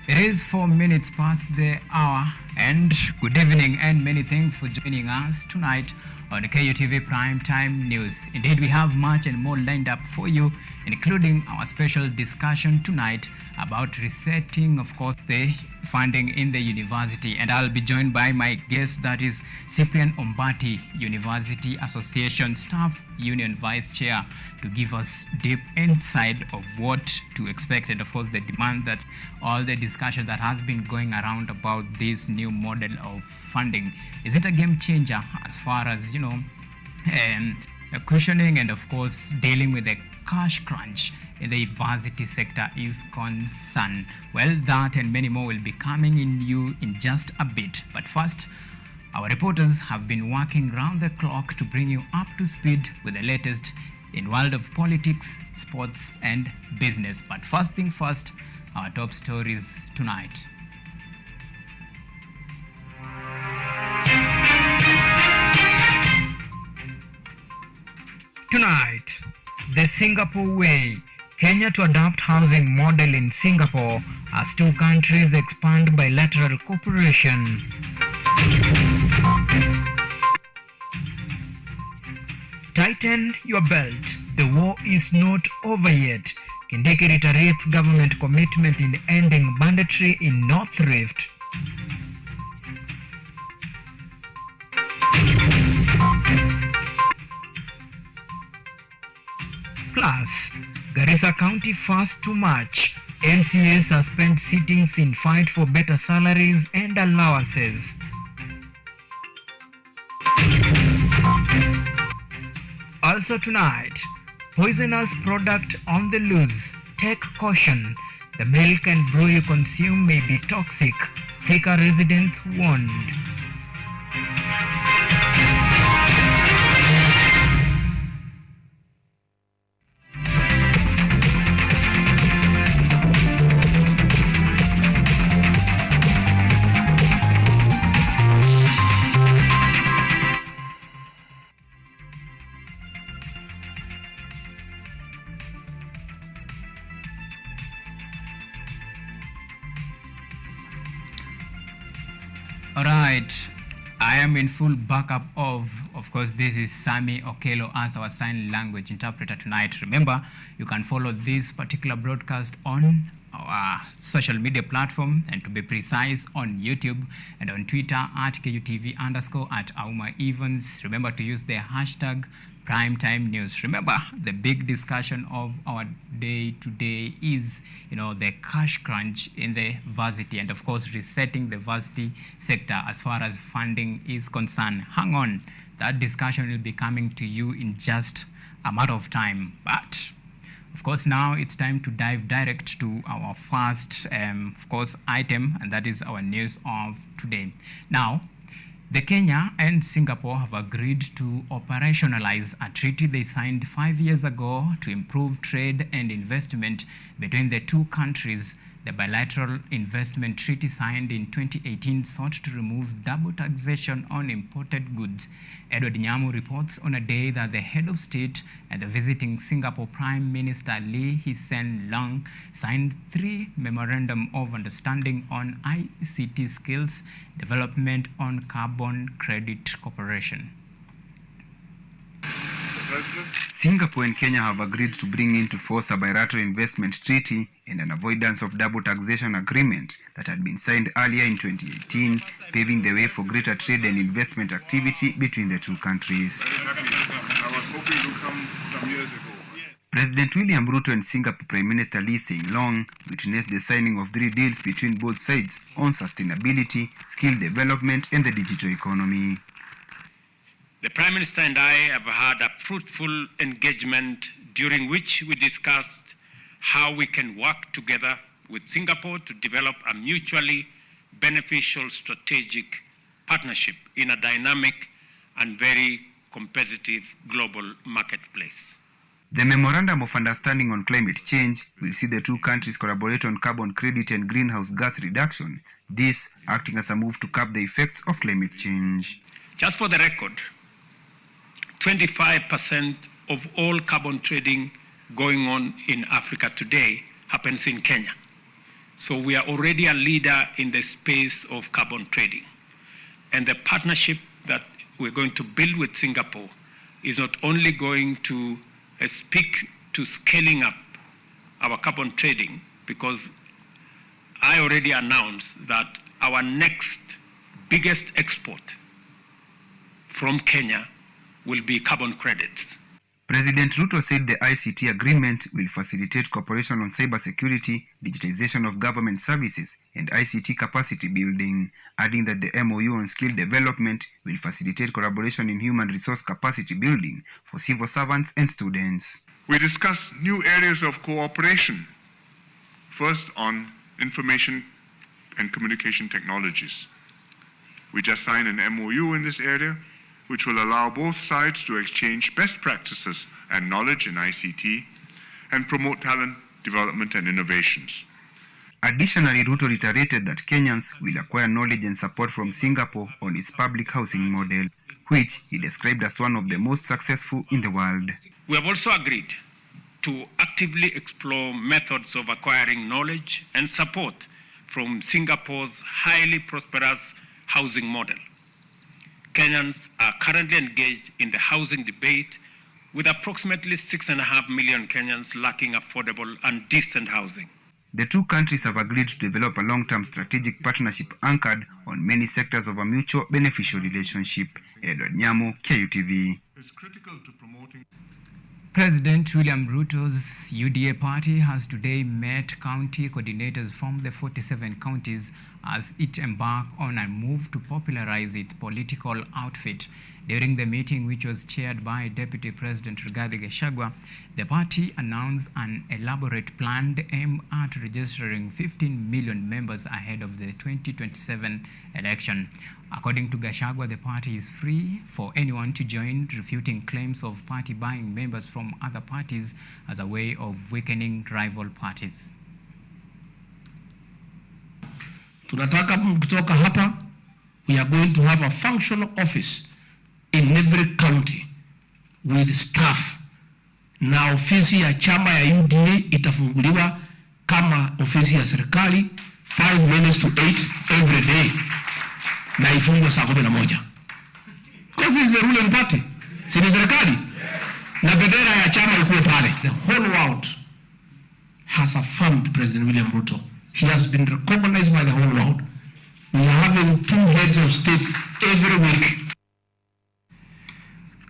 It is 4 minutes past the hour, and good evening and many thanks for joining us tonight on KUTV Prime Time News. Indeed, we have much and more lined up for you, including our special discussion tonight about resetting, of course, the funding in the university. And I'll be joined by my guest, that is Cyprian Ombati, University Association Staff Union Vice Chair, to give us deep insight of what to expect and, of course, the demand that all the discussion that has been going around about this new model of funding. Is it a game changer as far as, cushioning and, of course, dealing with the cash crunch in the university sector is concerned? Well, that and many more will be coming in you in just a bit. But first, our reporters have been working round the clock to bring you up to speed with the latest in world of politics, sports and business. But first thing first, our top stories tonight. Tonight, the Singapore way. Kenya to adopt housing model in Singapore as two countries expand bilateral cooperation. Tighten your belt. The war is not over yet. Kindiki reiterates government commitment in ending banditry in North Rift. Plus, Garissa County fast too much. MCA suspend sittings in fight for better salaries and allowances. Also tonight, poisonous product on the loose. Take caution. The milk and brew you consume may be toxic. Thika residents warned. Alright, I am in full backup of course, this is Sami Okelo as our sign language interpreter tonight. Remember, you can follow this particular broadcast on our social media platform, and to be precise, on YouTube and on Twitter at KUTV _ at Auma Evans. Remember to use the hashtag Primetime News. Remember, the big discussion of our day today is, the cash crunch in the varsity and, of course, resetting the varsity sector as far as funding is concerned. Hang on, that discussion will be coming to you in just a matter of time. But, of course, now it's time to dive direct to our first, item, and that is our news of today. Now, the Kenya and Singapore have agreed to operationalize a treaty they signed 5 years ago to improve trade and investment between the two countries. The bilateral investment treaty signed in 2018 sought to remove double taxation on imported goods. Edward Nyamu reports on a day that the head of state and the visiting Singapore Prime Minister Lee Hsien Loong signed 3 memorandum of understanding on ICT skills development on carbon credit cooperation. Singapore and Kenya have agreed to bring into force a bilateral investment treaty and an avoidance of double taxation agreement that had been signed earlier in 2018, paving the way for greater trade and investment activity between the two countries. I was hoping to come some years ago. President William Ruto and Singapore Prime Minister Lee Hsien Loong witnessed the signing of 3 deals between both sides on sustainability, skill development, and the digital economy. The Prime Minister and I have had a fruitful engagement during which we discussed how we can work together with Singapore to develop a mutually beneficial strategic partnership in a dynamic and very competitive global marketplace. The Memorandum of Understanding on Climate Change will see the two countries collaborate on carbon credit and greenhouse gas reduction, this acting as a move to curb the effects of climate change. Just for the record, 25% of all carbon trading going on in Africa today happens in Kenya. So we are already a leader in the space of carbon trading. And the partnership that we're going to build with Singapore is not only going to speak to scaling up our carbon trading, because I already announced that our next biggest export from Kenya will be carbon credits. President Ruto said the ICT agreement will facilitate cooperation on cybersecurity, digitization of government services, and ICT capacity building, adding that the MOU on skill development will facilitate collaboration in human resource capacity building for civil servants and students. We discussed new areas of cooperation. First, on information and communication technologies. We just signed an MOU in this area, which will allow both sides to exchange best practices and knowledge in ICT and promote talent development and innovations. Additionally, Ruto reiterated that Kenyans will acquire knowledge and support from Singapore on its public housing model, which he described as one of the most successful in the world. We have also agreed to actively explore methods of acquiring knowledge and support from Singapore's highly prosperous housing model. Kenyans are currently engaged in the housing debate, with approximately 6.5 million Kenyans lacking affordable and decent housing. The two countries have agreed to develop a long-term strategic partnership anchored on many sectors of a mutual beneficial relationship. Edward Nyamo, KUTV. It's critical to promoting. President William Ruto's UDA party has today met county coordinators from the 47 counties as it embarked on a move to popularize its political outfit. During the meeting, which was chaired by Deputy President Rigathi Gachagua, the party announced an elaborate plan aimed at registering 15 million members ahead of the 2027 election. According to Gachagua, the party is free for anyone to join, refuting claims of party buying members from other parties as a way of weakening rival parties. Tunataka kutoka hapa, we are going to have a functional office in every county with staff. Na ofisi ya chama ya UDA itafunguliwa kama ofisi ya serikali 5 minutes to 8 every day. Na ifungwe saa 11. Because it's a ruling party. Si ni serikali? Na bendera ya chama ikuwe pale. The whole world has affirmed President William Ruto. He has been recognized by the whole world. We are having 2 heads of states every week.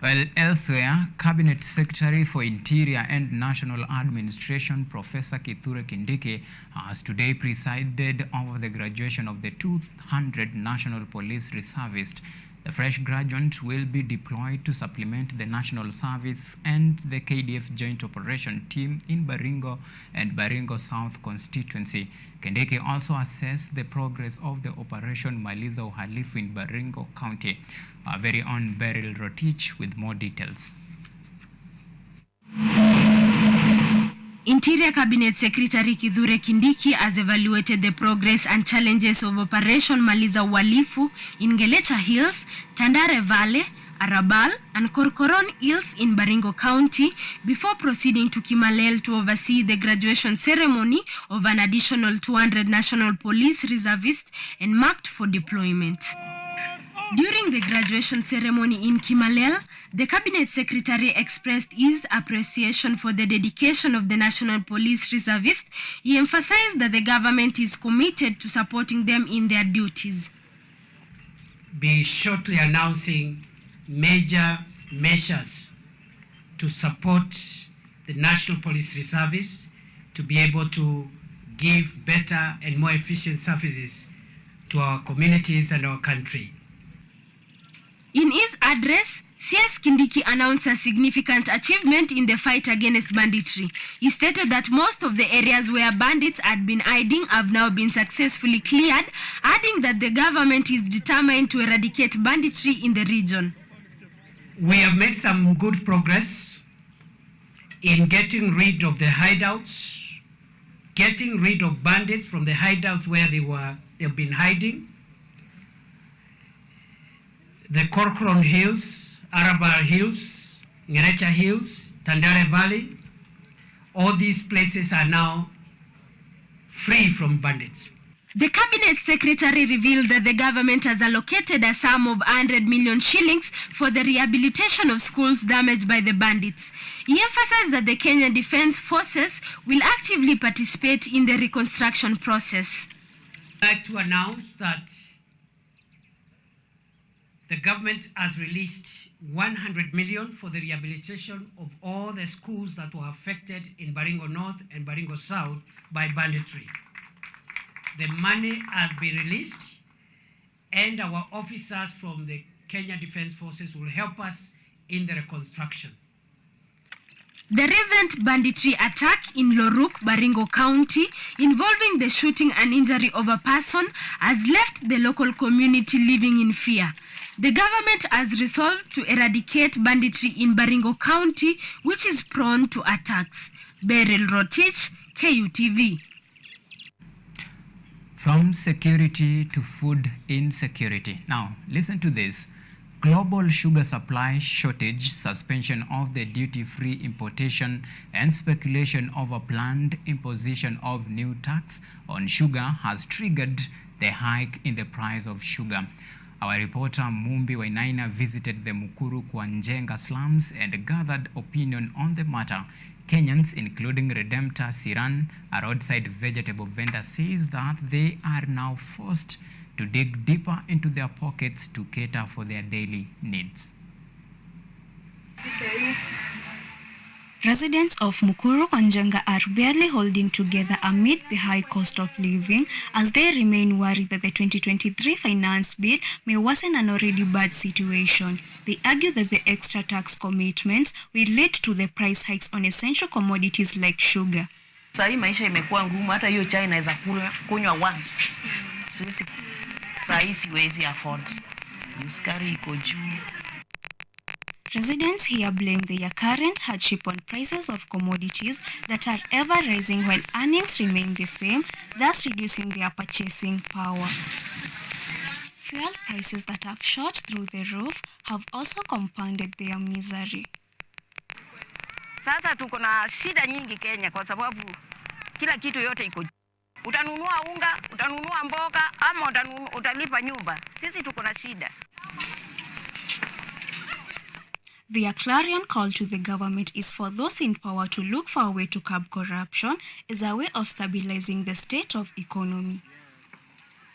Well, elsewhere, Cabinet Secretary for Interior and National Administration, Professor Kithure Kindiki, has today presided over the graduation of the 200 National Police Reservists. The fresh graduates will be deployed to supplement the National Service and the KDF Joint Operation Team in Baringo and Baringo South constituency. Kindiki also assessed the progress of the Operation Maliza Uhalifu in Baringo County. Our very own Beryl Rotich with more details. Interior Cabinet Secretary Kithure Kindiki has evaluated the progress and challenges of Operation Maliza Uhalifu in Gelecha Hills, Tandare Valley, Arabal, and Korkoron Hills in Baringo County before proceeding to Kimalel to oversee the graduation ceremony of an additional 200 National Police Reservists and marked for deployment. During the graduation ceremony in Kimalel, the Cabinet Secretary expressed his appreciation for the dedication of the National Police Reservists. He emphasized that the government is committed to supporting them in their duties. Be shortly announcing major measures to support the National Police Reservists to be able to give better and more efficient services to our communities and our country. In his address, CS Kindiki announced a significant achievement in the fight against banditry. He stated that most of the areas where bandits had been hiding have now been successfully cleared, adding that the government is determined to eradicate banditry in the region. We have made some good progress in getting rid of the hideouts, getting rid of bandits from the hideouts where they've been hiding. The Korkoron Hills, Arabal Hills, Gelecha Hills, Tandare Valley, all these places are now free from bandits. The Cabinet Secretary revealed that the government has allocated a sum of 100 million shillings for the rehabilitation of schools damaged by the bandits. He emphasized that the Kenya Defence Forces will actively participate in the reconstruction process. I'd like to announce that the government has released 100 million for the rehabilitation of all the schools that were affected in Baringo North and Baringo South by banditry. The money has been released, and our officers from the Kenya Defence Forces will help us in the reconstruction. The recent banditry attack in Loruk, Baringo County, involving the shooting and injury of a person, has left the local community living in fear. The government has resolved to eradicate banditry in Baringo County, which is prone to attacks. Beryl Rotich, KUTV. From security to food insecurity. Now, listen to this. Global sugar supply shortage, suspension of the duty-free importation, and speculation over planned imposition of new tax on sugar has triggered the hike in the price of sugar. Our reporter Mumbi Wainaina visited the Mukuru Kwanjenga slums and gathered opinion on the matter. Kenyans, including Redemptor Siran, a roadside vegetable vendor, says that they are now forced to dig deeper into their pockets to cater for their daily needs. Residents of Mukuru Kwanjenga are barely holding together amid the high cost of living as they remain worried that the 2023 finance bill may worsen an already bad situation. They argue that the extra tax commitments will lead to the price hikes on essential commodities like sugar. Sasa maisha imekuwa ngumu, hata hiyo chai naweza kunywa once. Sasa siwezi afford. Sukari iko juu. Residents here blame their current hardship on prices of commodities that are ever rising while earnings remain the same, thus reducing their purchasing power. Fuel prices that have shot through the roof have also compounded their misery. Sasa tuko na shida nyingi Kenya kwa sababu kila kitu yote iko. Utanunua unga, utanunua mboga ama utalipa nyumba. Sisi tuko na shida. Their clarion call to the government is for those in power to look for a way to curb corruption as a way of stabilizing the state of economy.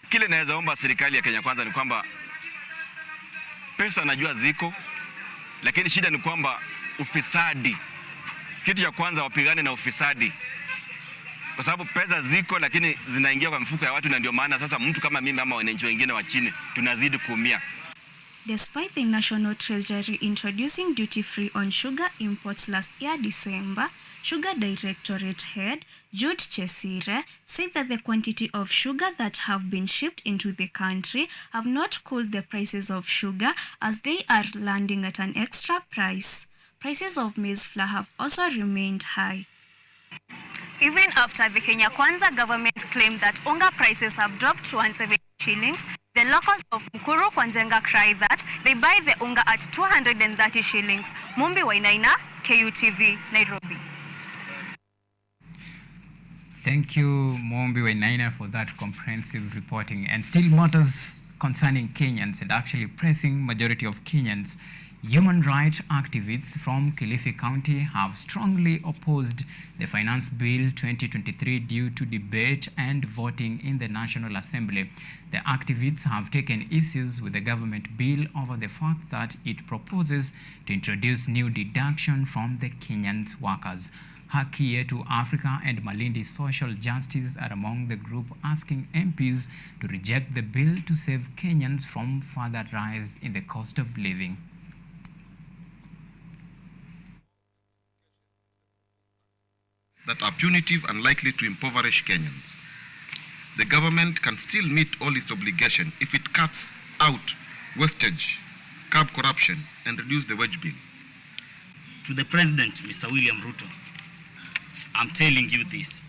Kile naweza omba serikali ya Kenya kwanza ni kwamba pesa najua ziko, lakini shida ni kwamba ufisadi. Kitu cha kwanza wapigane na ufisadi. Kwa sababu pesa ziko lakini zinaingia kwa mfuko ya watu, na ndio maana sasa mtu kama mimi ama wananchi wengine wa chini tunazidi kuumia. Despite the National Treasury introducing duty-free on sugar imports last year December, Sugar Directorate Head Jude Chesire said that the quantity of sugar that have been shipped into the country have not cooled the prices of sugar as they are landing at an extra price. Prices of maize flour have also remained high. Even after the Kenya Kwanza government claimed that unga prices have dropped to 170 shillings, the locals of Mukuru Kwanjenga cry that they buy the unga at 230 shillings. Mumbi Wainaina, KUTV, Nairobi. Thank you, Mumbi Wainaina, for that comprehensive reporting. And still matters concerning Kenyans and actually pressing majority of Kenyans. Human rights activists from Kilifi County have strongly opposed the Finance Bill 2023 due to debate and voting in the National Assembly. The activists have taken issues with the government bill over the fact that it proposes to introduce new deduction from the Kenyans workers. Haki Yetu Africa and Malindi Social Justice are among the group asking MPs to reject the bill to save Kenyans from further rise in the cost of living. That are punitive and likely to impoverish Kenyans. The government can still meet all its obligations if it cuts out wastage, curb corruption, and reduce the wage bill. To the President, Mr. William Ruto, I'm telling you this.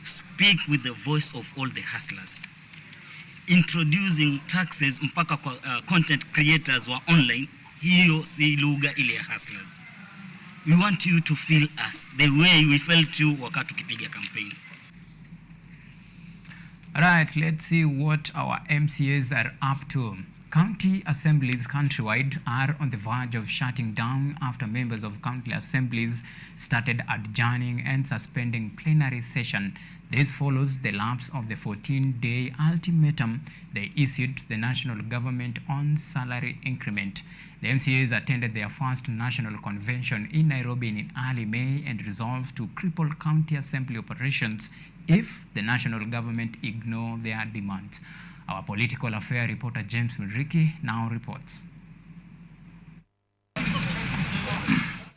Speak with the voice of all the hustlers. Introducing taxes mpaka kwa content creators wa online, hiyo si lugha ile ya hustlers. We want you to feel us the way we felt you wakati tukipiga campaign. All right, let's see what our MCAs are up to. County assemblies countrywide are on the verge of shutting down after members of county assemblies started adjourning and suspending plenary session. This follows the lapse of the 14-day ultimatum they issued to the national government on salary increment. The MCAs attended their first national convention in Nairobi in early May and resolved to cripple county assembly operations if the national government ignore their demands. Our political affair reporter James Muriki now reports.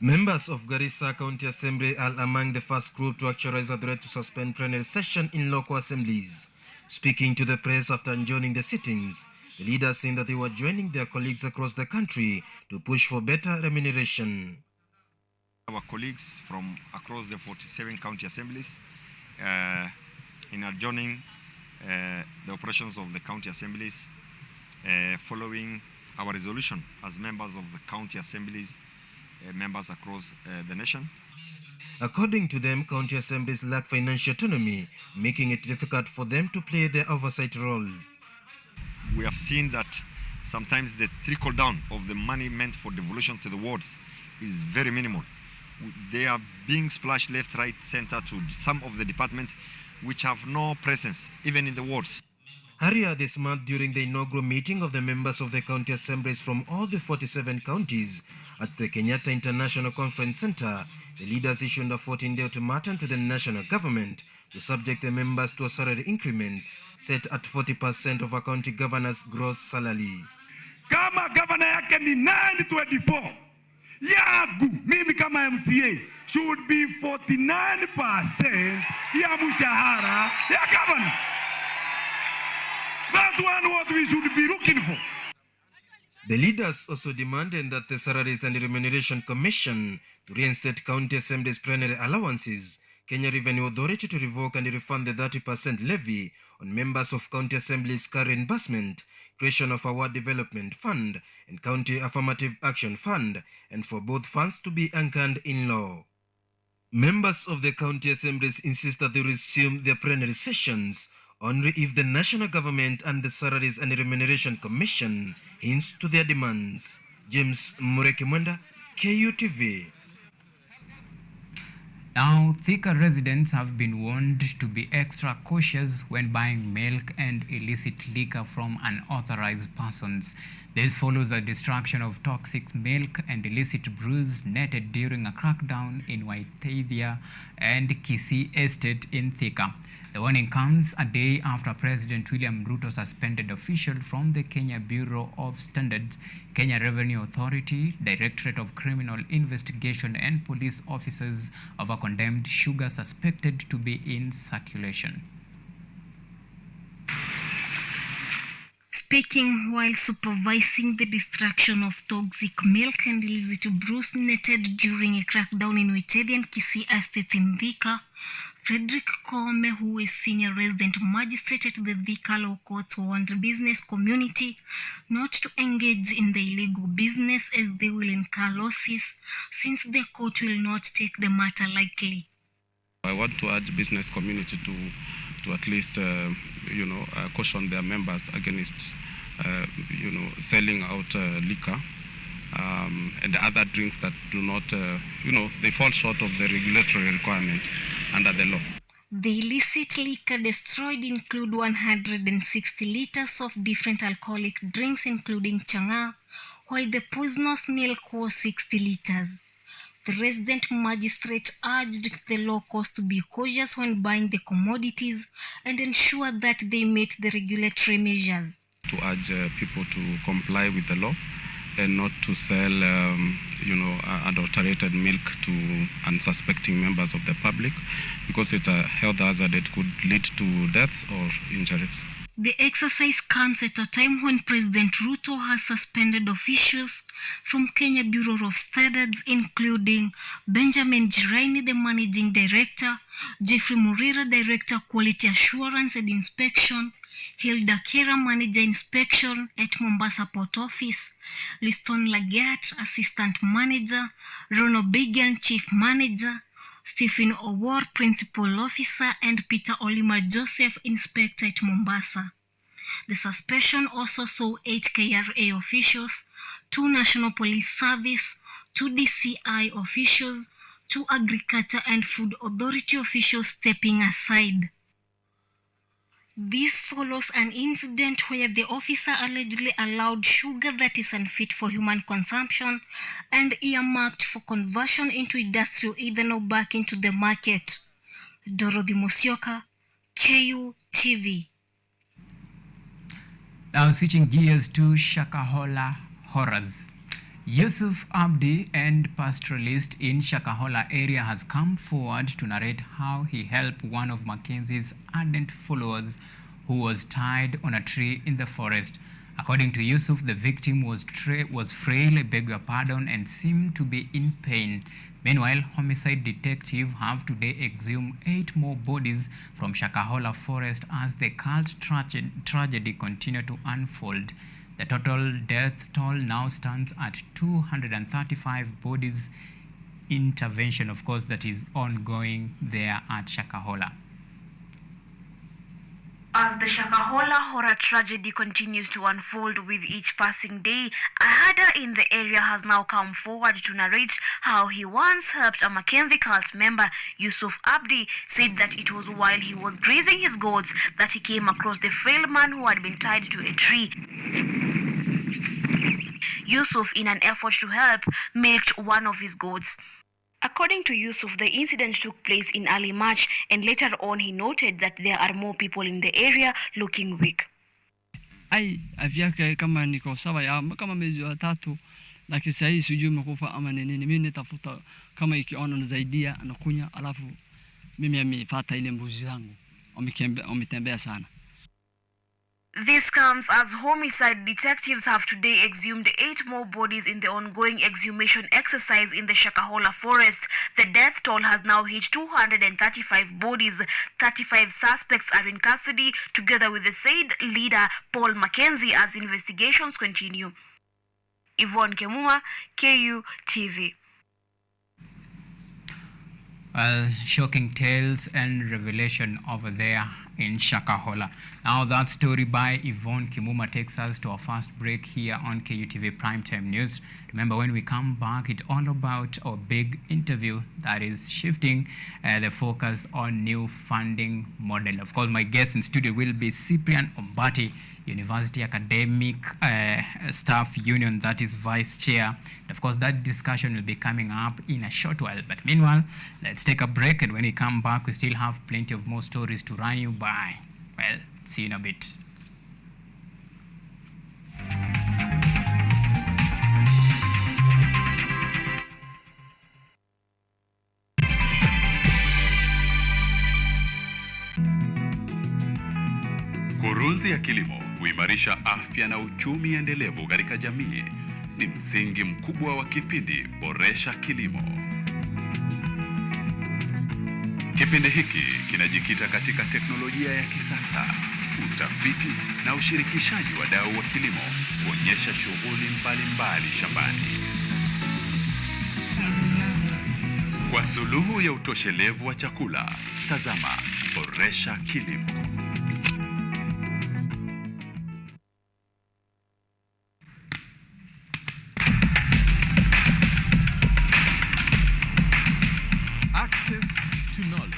Members of Garissa County Assembly are among the first group to actualize a threat to suspend plenary session in local assemblies. Speaking to the press after adjourning the sittings, the leaders saying that they were joining their colleagues across the country to push for better remuneration. Our colleagues from across the 47 county assemblies in adjourning the operations of the county assemblies following our resolution as members of the county assemblies, members across the nation. According to them, county assemblies lack financial autonomy, making it difficult for them to play their oversight role. We have seen that sometimes the trickle down of the money meant for devolution to the wards is very minimal. They are being splashed left, right, center to some of the departments which have no presence, even in the wards. Earlier this month, during the inaugural meeting of the members of the county assemblies from all the 47 counties at the Kenyatta International Conference Center, the leaders issued a 14-day ultimatum to the national government to subject the members to a salary increment set at 40% of a county governor's gross salary. Kama governor yake ni 924, yangu mimi kama MCA should be 49% ya mshahara ya governor. That's what we should be looking for. The leaders also demanded that the Salaries and Remuneration Commission to reinstate county assemblies' plenary allowances, Kenya Revenue Authority to revoke and refund the 30% levy on members of county assemblies' car reimbursement, creation of a ward development fund and county affirmative action fund, and for both funds to be anchored in law. Members of the county assemblies insist that they resume their plenary sessions only if the national government and the Salaries and Remuneration Commission hints to their demands. James Murekimwenda, KUTV. Now, Thika residents have been warned to be extra cautious when buying milk and illicit liquor from unauthorized persons. This follows a destruction of toxic milk and illicit brews netted during a crackdown in Waitavia and Kisii Estate in Thika. The warning comes a day after President William Ruto suspended officials from the Kenya Bureau of Standards, Kenya Revenue Authority, Directorate of Criminal Investigation and police officers of a condemned sugar suspected to be in circulation. Speaking while supervising the destruction of toxic milk and illicit brews netted during a crackdown in Waitavia and Kisii Estate in Thika, Frederick Kome, who is senior resident magistrate at the Thika Law Courts, warned the business community not to engage in the illegal business as they will incur losses since the court will not take the matter lightly. I want to urge business community to at least caution their members against selling out liquor and other drinks that do not they fall short of the regulatory requirements under the law. The illicit liquor destroyed include 160 liters of different alcoholic drinks including chang'aa, while the poisonous milk was 60 liters. The resident magistrate urged the locals to be cautious when buying the commodities and ensure that they meet the regulatory measures. To urge people to comply with the law and not to sell, adulterated milk to unsuspecting members of the public, because it's a health hazard that could lead to deaths or injuries. The exercise comes at a time when President Ruto has suspended officials from Kenya Bureau of Standards, including Benjamin Jiraini, the Managing Director, Jeffrey Murira, Director Quality Assurance and Inspection, Hilda Kera, Manager Inspection at Mombasa Port Office, Liston Lagat, Assistant Manager, Rono Bigan, Chief Manager, Stephen Owor, Principal Officer, and Peter Olima Joseph, Inspector at Mombasa. The suspension also saw 8 KRA officials, 2 National Police Service, 2 DCI officials, 2 Agriculture and Food Authority officials stepping aside. This follows an incident where the officer allegedly allowed sugar that is unfit for human consumption and earmarked for conversion into industrial ethanol back into the market. Dorothy Musyoka, KUTV. Now switching gears to Shakahola horrors. Yusuf Abdi, and pastoralist in Shakahola area, has come forward to narrate how he helped one of Mackenzie's ardent followers who was tied on a tree in the forest. According to Yusuf, the victim was frail, beg your pardon, and seemed to be in pain. Meanwhile, homicide detectives have today exhumed 8 more bodies from Shakahola forest as the cult tragedy continued to unfold. The total death toll now stands at 235 bodies. Intervention, of course, that is ongoing there at Shakahola. As the Shakahola horror tragedy continues to unfold with each passing day, a herder in the area has now come forward to narrate how he once helped a Mackenzie cult member. Yusuf Abdi said that it was while he was grazing his goats that he came across the frail man who had been tied to a tree. Yusuf, in an effort to help, milked one of his goats. According to Yusuf, the incident took place in early March, and later on he noted that there are more people in the area looking weak. Afya yake kama niko sawa ya kama mwezi wa 3, lakini sasa hii sijui umekufa ama nini. Mimi nitafuta kama ikiona nisaidia anakunya, alafu mimi amefuata ile mbuzi yangu. Wametembea sana. This comes as homicide detectives have today exhumed 8 more bodies in the ongoing exhumation exercise in the Shakahola forest. The death toll has now hit 235 bodies. 35 suspects are in custody, together with the said leader Paul Mackenzie, as investigations continue. Yvonne Kemuma, KUTV. Well, shocking tales and revelation over there in Shakahola. Now that story by Yvonne Kimuma takes us to our first break here on KUTV Primetime News. Remember, when we come back, it's all about our big interview that is shifting the focus on new funding model. Of course, my guest in studio will be Cyprian Ombati, University Academic Staff Union, that is Vice Chair. And of course, that discussion will be coming up in a short while. But meanwhile, let's take a break, and when we come back, we still have plenty of more stories to run you by. Well, see you in a bit. Kurunzi ya kilimo huimarisha afya na uchumi endelevu katika jamii. Ni msingi mkubwa wa kipindi Boresha Kilimo. Kipindi hiki kinajikita katika teknolojia ya kisasa, utafiti na ushirikishaji wa wadau wa kilimo kuonyesha shughuli mbalimbali shambani. Kwa suluhu ya utoshelevu wa chakula, tazama Boresha Kilimo. Access to knowledge,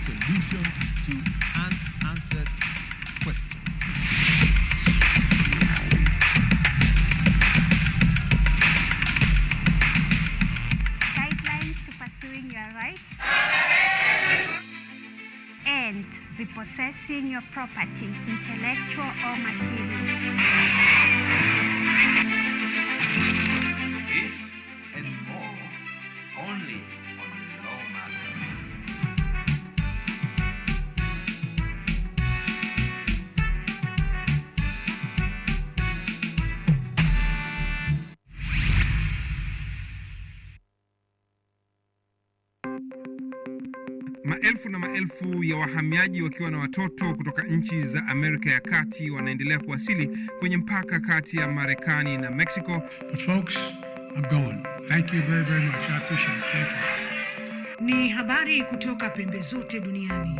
solution to unanswered questions. Guidelines to pursuing your rights and repossessing your property, intellectual or material. This and more only on Law Matters. Maelfu na maelfu ya wahamiaji wakiwa na watoto kutoka nchi za Amerika ya Kati wanaendelea kuwasili kwenye mpaka kati ya Marekani na Mexico. But folks, I'm going. Thank you very, very much. I appreciate it. Thank you. Ni habari kutoka pembe zote duniani.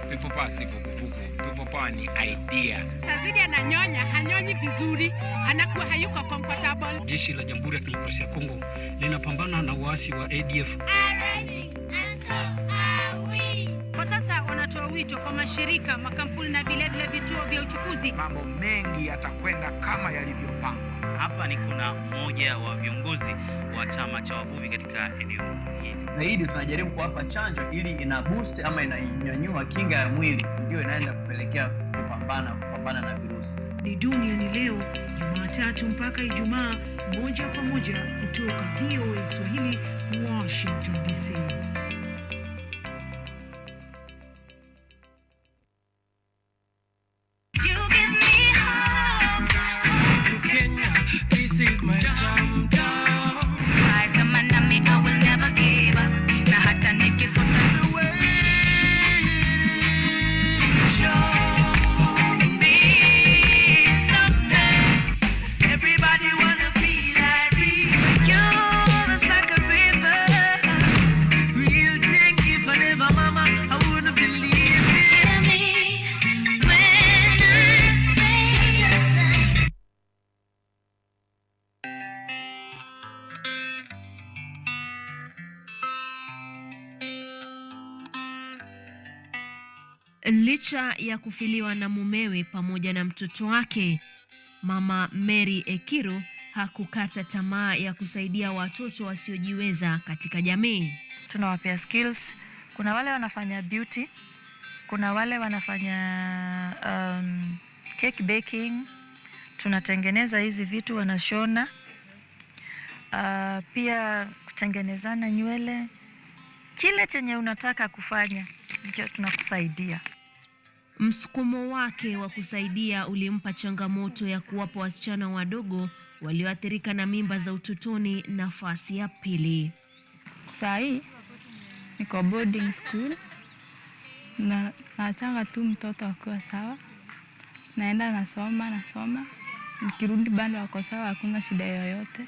People power si vuguvugu. People power ni idea. Sazidi ananyonya, hanyonyi vizuri, anakuwa hayuko comfortable. Jeshi la Jamhuri ya Kidemokrasia ya Kongo linapambana na waasi wa ADF. Kwa sasa wanatoa wito kwa mashirika, makampuni na vile vituo vya uchukuzi. Mambo mengi yatakwenda kama yalivyopangwa. Hapa ni kuna mmoja wa viongozi wa chama cha wavuvi katika eneo hili. Zaidi tunajaribu kuwapa chanjo ili ina boost ama inanyanyua kinga ya mwili, ndio inaenda kupelekea kupambana na virusi. Ni Duniani Leo, Jumatatu mpaka Ijumaa, moja kwa moja kutoka VOA Swahili, Washington DC. This is my jam down. I say man, I will never give up. Na hata nikisota away. Show me something. Everybody wanna feel like me. You're just like a river. Real thing, if I never mama, I wouldn't believe it. Hear me when I say just like. Licha ya kufiliwa na mumewe pamoja na mtoto wake, Mama Mary Ekiru hakukata tamaa ya kusaidia watoto wasiojiweza katika jamii. Tunawapea skills. Kuna wale wanafanya beauty, kuna wale wanafanya cake baking, tunatengeneza hizi vitu wanashona, pia kutengenezana nywele. Kile chenye unataka kufanya ndio tunakusaidia. Msukumo wake wa kusaidia ulimpa changamoto ya kuwapa wasichana wadogo walioathirika na mimba za utotoni nafasi ya pili. Saa hii niko boarding school na nataka tu mtoto akiwa sawa. Naenda nasoma. Nikirudi bado wako sawa, hakuna shida yoyote.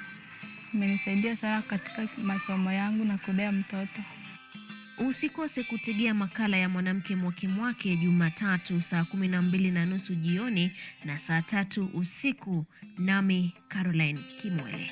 Imenisaidia sana katika masomo yangu na kulea mtoto. Usikose kutegea makala ya Mwanamke Mwake Jumatatu saa 12:30 jioni na saa 3 usiku, nami Caroline Kimwele.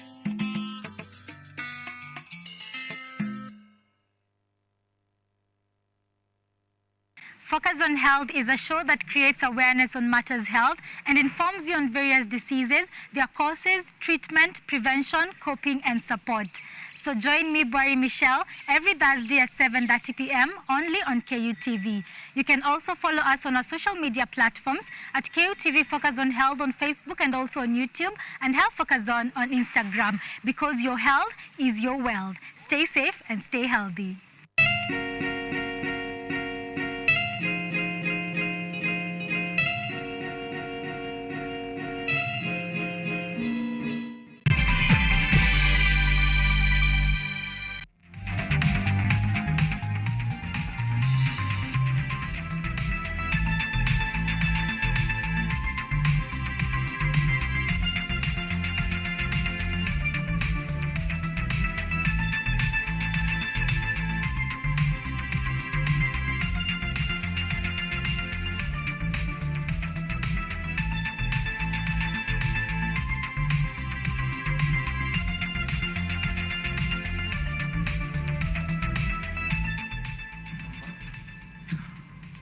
Focus on Health is a show that creates awareness on matters health and informs you on various diseases, their causes, treatment, prevention, coping and support. So join me, Barry Michelle, every Thursday at 7:30 p.m. only on KUTV. You can also follow us on our social media platforms at KUTV Focus on Health on Facebook and also on YouTube, and Health Focus on Instagram, because your health is your wealth. Stay safe and stay healthy.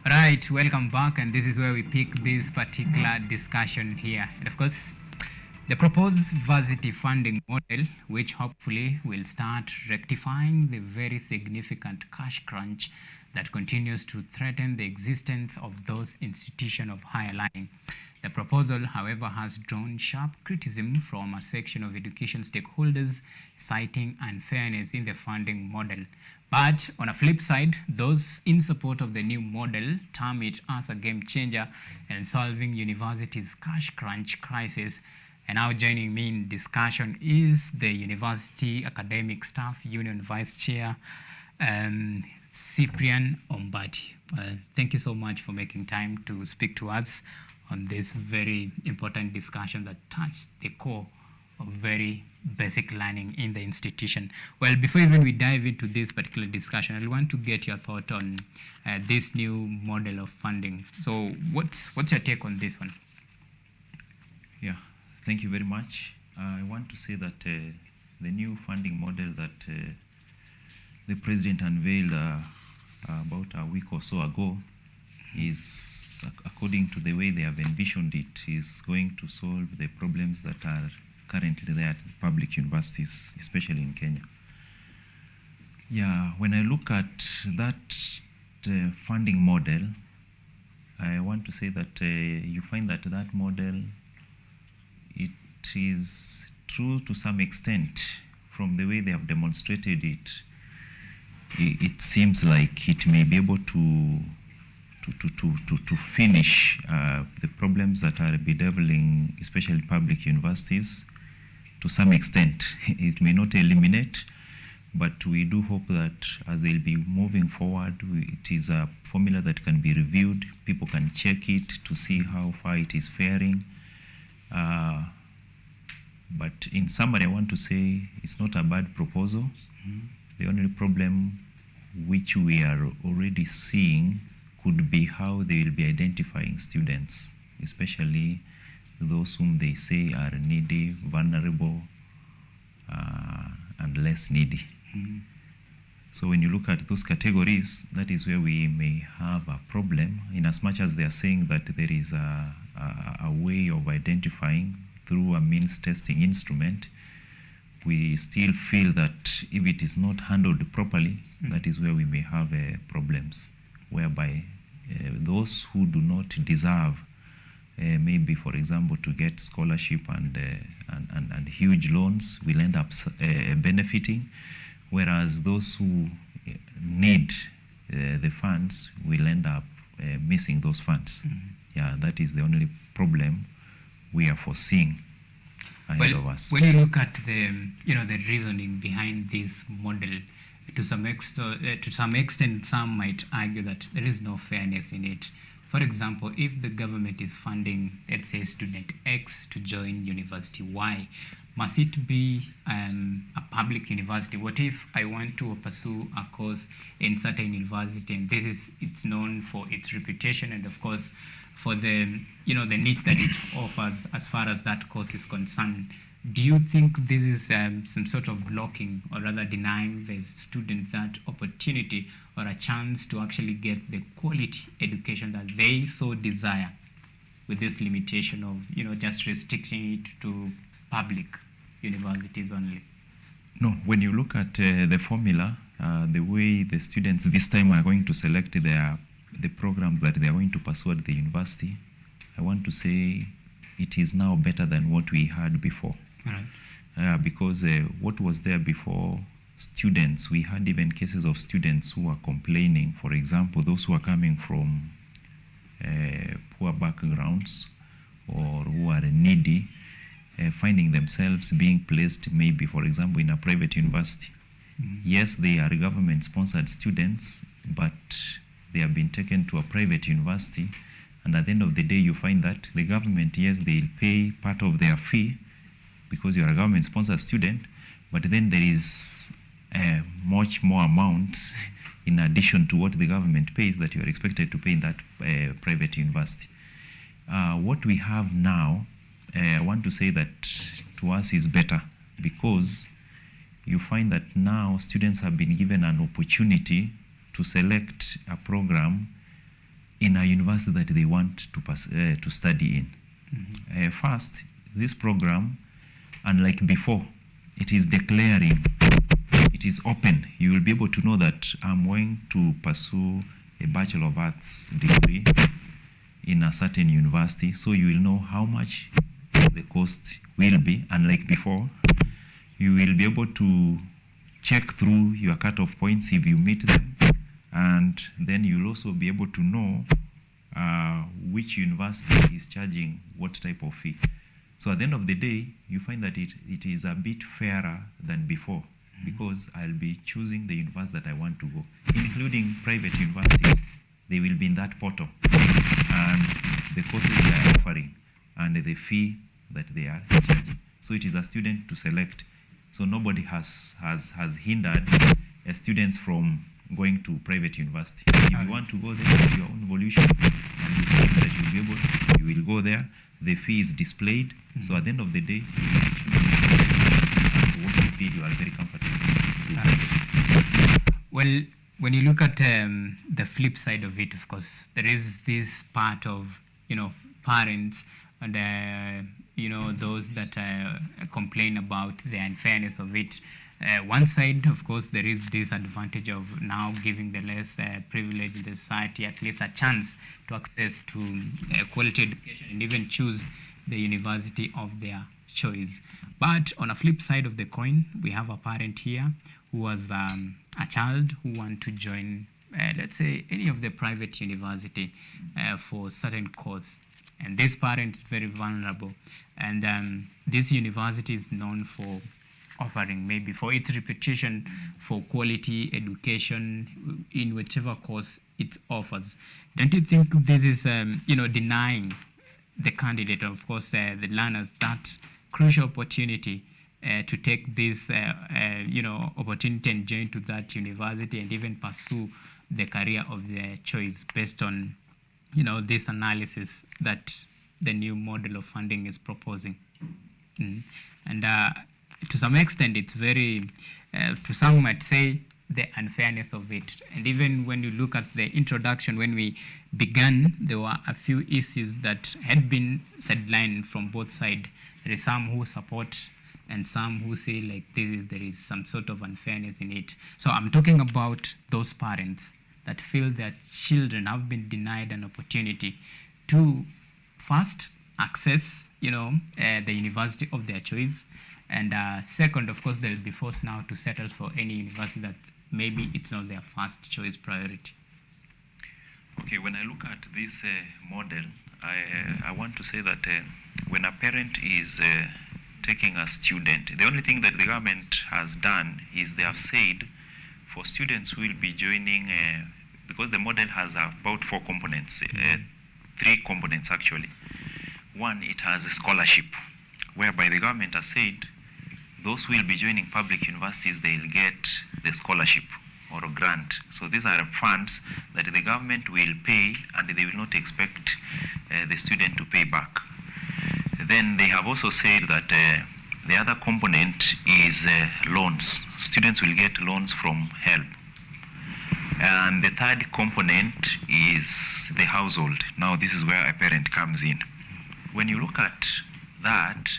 Right, welcome back, and this is where we pick this particular discussion here. And of course, the proposed varsity funding model, which hopefully will start rectifying the very significant cash crunch that continues to threaten the existence of those institutions of higher learning. The proposal, however, has drawn sharp criticism from a section of education stakeholders, citing unfairness in the funding model. But on a flip side, those in support of the new model term it as a game changer in solving universities' cash crunch crisis. And now joining me in discussion is the University Academic Staff Union Vice Chair, Cyprian Ombati. Thank you so much for making time to speak to us on this very important discussion that touched the core of very basic learning in the institution. Well, before even we dive into this particular discussion, I want to get your thought on this new model of funding. So what's your take on this one? Yeah, thank you very much. I want to say that the new funding model that the President unveiled about a week or so ago is, according to the way they have envisioned it, is going to solve the problems that are currently there at public universities, especially in Kenya. Yeah, when I look at that funding model, I want to say that you find that that model, it is true to some extent from the way they have demonstrated it. It seems like it may be able to finish the problems that are bedeviling, especially public universities, to some extent. It may not eliminate, but we do hope that as they'll be moving forward, it is a formula that can be reviewed. People can check it to see how far it is faring. But in summary, I want to say it's not a bad proposal. Mm-hmm. The only problem which we are already seeing could be how they will be identifying students, especially those whom they say are needy, vulnerable, and less needy. Mm-hmm. So when you look at those categories, that is where we may have a problem, in as much as they are saying that there is a way of identifying through a means testing instrument. We still feel that if it is not handled properly, that is where we may have problems, whereby those who do not deserve, maybe, for example, to get scholarship and huge loans will end up benefiting, whereas those who need the funds will end up missing those funds. Mm-hmm. Yeah, that is the only problem we are foreseeing ahead of us. When you look at the reasoning behind this model, to some extent, some might argue that there is no fairness in it. For example, if the government is funding, let's say, student X to join university Y, must it be a public university? What if I want to pursue a course in certain university, and it's known for its reputation and, of course, for the the needs that it offers as far as that course is concerned? Do you think this is some sort of blocking, or rather denying the student that opportunity or a chance to actually get the quality education that they so desire, with this limitation of just restricting it to public universities only? No, when you look at the formula, the way the students this time are going to select the programs that they are going to pursue at the university, I want to say it is now better than what we had before. Right. Because what was there before, students, we had even cases of students who are complaining, for example, those who are coming from poor backgrounds or who are needy, finding themselves being placed maybe, for example, in a private university. Mm-hmm. Yes, they are government-sponsored students, but they have been taken to a private university, and at the end of the day, you find that the government, yes, they'll pay part of their fee because you're a government-sponsored student, but then there is much more amount in addition to what the government pays that you are expected to pay in that private university. What we have now, I want to say that to us is better, because you find that now students have been given an opportunity to select a program in a university that they want to study in. Mm-hmm. First, this program, unlike before, it is declaring, it is open. You will be able to know that I'm going to pursue a Bachelor of Arts degree in a certain university, so you will know how much the cost will be. Unlike before, you will be able to check through your cutoff points if you meet them, and then you'll also be able to know which university is charging what type of fee. So at the end of the day, you find that it is a bit fairer than before, because I'll be choosing the university that I want to go, including private universities. They will be in that portal, and the courses they are offering and the fee that they are charging. So it is a student to select. So nobody has hindered students from going to private university. If you want to go there with your own volition and you think that you'll be able, you will go there. The fee is displayed. So at the end of the day, what you feel you are very comfortable. Well, when you look at the flip side of it, of course, there is this part of, parents and, those that complain about the unfairness of it. One side, of course, there is this advantage of now giving the less privileged in the society at least a chance to access to quality education and even choose the university of their choice. But on a flip side of the coin, we have a parent here who was a child who want to join, let's say, any of the private university for certain course. And this parent is very vulnerable. And this university is known for offering, maybe for its reputation for quality education in whichever course it offers. Don't you think this is, denying the candidate, of course, the learners, that crucial opportunity to take this, opportunity and join to that university and even pursue the career of their choice based on, this analysis that the new model of funding is proposing? And to some extent, it's very, to some might say, the unfairness of it. And even when you look at the introduction, when we began, there were a few issues that had been sidelined from both sides. There is some who support and some who say there is some sort of unfairness in it. So I'm talking about those parents that feel that children have been denied an opportunity to first access, the university of their choice. And second, of course, they'll be forced now to settle for any university that maybe it's not their first choice priority. Okay, when I look at this model, I want to say that when a parent is taking a student, the only thing that the government has done is they have said for students who will be joining, because the model has about 4 components, 3 components actually. One, it has a scholarship, whereby the government has said those who will be joining public universities, they'll get the scholarship or a grant. So these are funds that the government will pay and they will not expect the student to pay back. Then they have also said that the other component is loans. Students will get loans from HELP. And the third component is the household. Now this is where a parent comes in. When you look at that,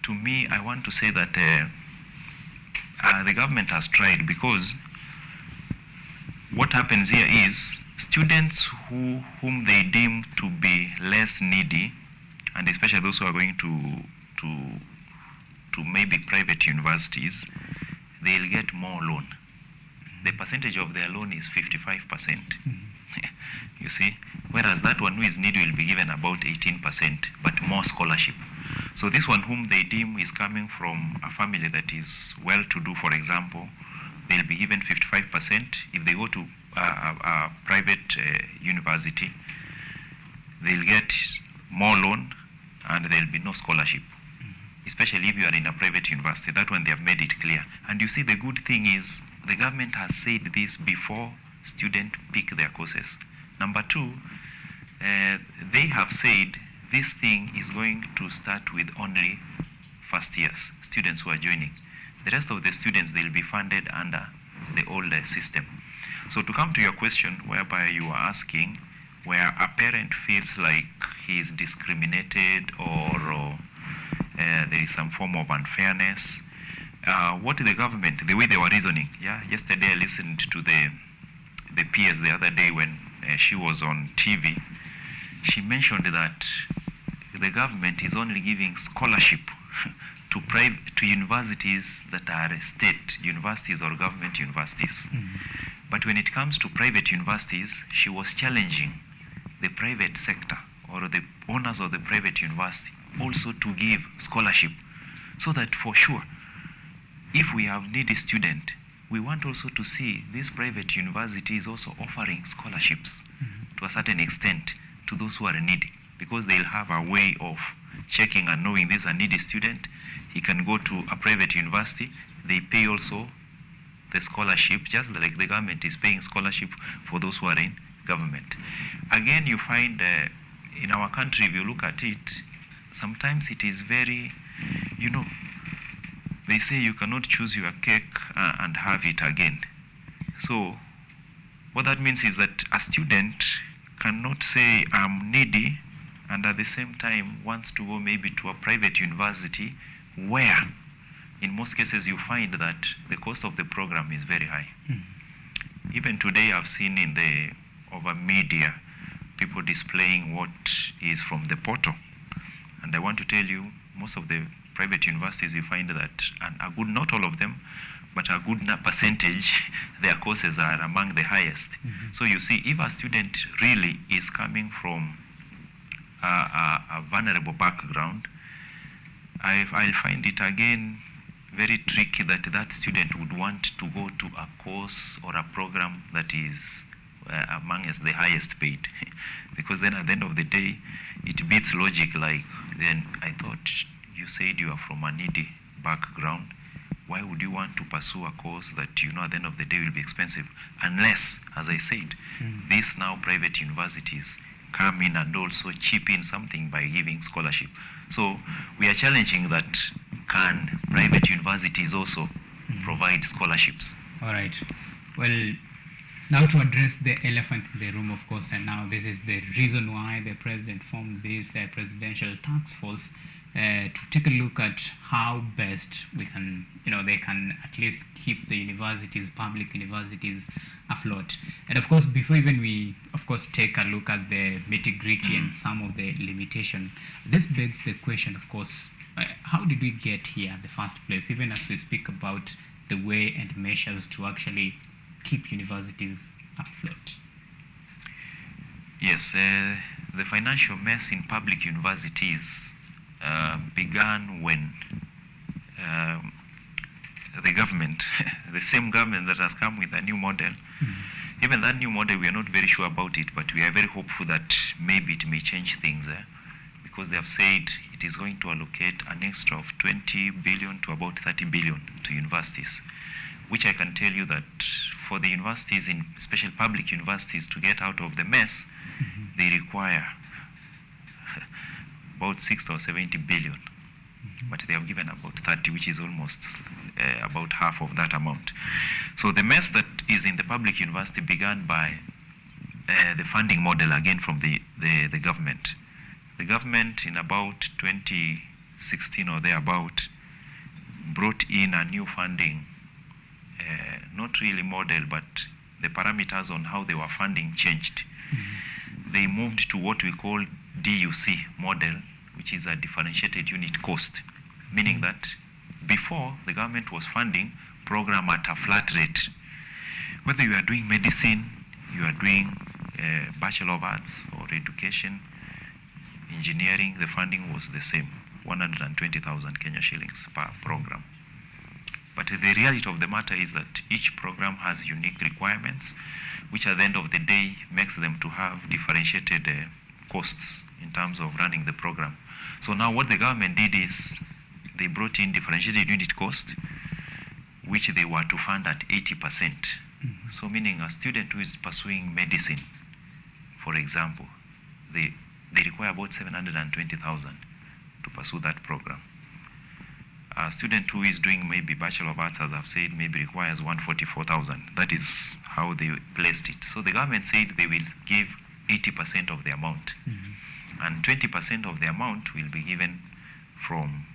to me, I want to say that the government has tried, because what happens here is students whom they deem to be less needy, and especially those who are going to maybe private universities, they'll get more loan. The percentage of their loan is 55%. You see, whereas that one who is needy will be given about 18%, but more scholarship. So this one whom they deem is coming from a family that is well-to-do, for example, they'll be given 55%. If they go to a private university, they'll get more loan and there'll be no scholarship, especially if you are in a private university. That one they have made it clear. And you see, the good thing is the government has said this before students pick their courses. Number 2, they have said this thing is going to start with only first years, students who are joining. The rest of the students, they'll be funded under the older system. So to come to your question, whereby you are asking, where a parent feels like he is discriminated or there is some form of unfairness, what the government, the way they were reasoning, yesterday I listened to the PS the other day when she was on TV. She mentioned that the government is only giving scholarship to universities that are state universities or government universities. But when it comes to private universities, she was challenging the private sector or the owners of the private university also to give scholarship, so that for sure, if we have needy student, we want also to see these private universities also offering scholarships to a certain extent to those who are needy, because they'll have a way of checking and knowing this is a needy student, he can go to a private university. They pay also the scholarship, just like the government is paying scholarship for those who are in government. Again, you find in our country, if you look at it, sometimes it is very, they say you cannot choose your cake and have it again. So what that means is that a student cannot say I'm needy and at the same time wants to go maybe to a private university where in most cases you find that the cost of the program is very high. Even today I've seen in the over media people displaying what is from the portal, and I want to tell you most of the private universities you find that, and a good, not all of them, but a good percentage, their courses are among the highest. So you see, if a student really is coming from a vulnerable background, I'll find it again very tricky that that student would want to go to a course or a program that is amongst the highest paid. Because then at the end of the day, it beats logic. Like, then I thought you said you are from a needy background. Why would you want to pursue a course that at the end of the day will be expensive? Unless, as I said, these now private universities come in and also chip in something by giving scholarship. So we are challenging that, can private universities also provide scholarships? All right. Well, now to address the elephant in the room, of course, and now this is the reason why the president formed this presidential task force to take a look at how best we can, they can at least keep the universities, public universities, afloat. And of course, before even we, of course, take a look at the nitty-gritty and some of the limitation, this begs the question, of course, how did we get here in the first place, even as we speak about the way and measures to actually keep universities afloat? Yes, the financial mess in public universities began when the government, the same government that has come with a new model, even that new model, we are not very sure about it, but we are very hopeful that maybe it may change things because they have said it is going to allocate an extra of 20 billion to about 30 billion to universities, which I can tell you that for the universities, in special public universities, to get out of the mess, they require about 60 or 70 billion. But they have given about 30, which is almost about half of that amount. So the mess that is in the public university began by the funding model, again from the government. The government in about 2016 or thereabout brought in a new funding, not really model, but the parameters on how they were funding changed. They moved to what we call DUC model, which is a differentiated unit cost, meaning that before the government was funding program at a flat rate. Whether you are doing medicine, you are doing Bachelor of Arts or education, engineering, the funding was the same, 120,000 Kenya shillings per program. But the reality of the matter is that each program has unique requirements, which at the end of the day makes them to have differentiated costs in terms of running the program. So now what the government did is they brought in differentiated unit cost, which they were to fund at 80%. So meaning a student who is pursuing medicine, for example, they require about 720,000 to pursue that program. A student who is doing maybe Bachelor of Arts, as I've said, maybe requires 144,000. That is how they placed it. So the government said they will give 80% of the amount. And 20% of the amount will be given from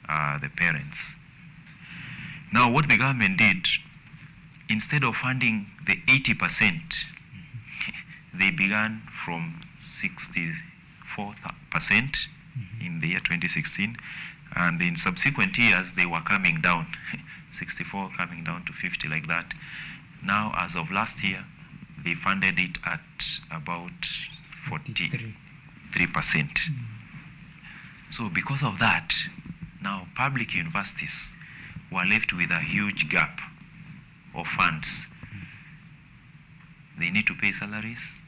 the parents. Now what the government did, instead of funding the 80%, they began from 64% in the year 2016, and in subsequent years they were coming down, 64 coming down to 50, like that. Now as of last year, they funded it at about 43%. So because of that, now public universities were left with a huge gap of funds. They need to pay salaries,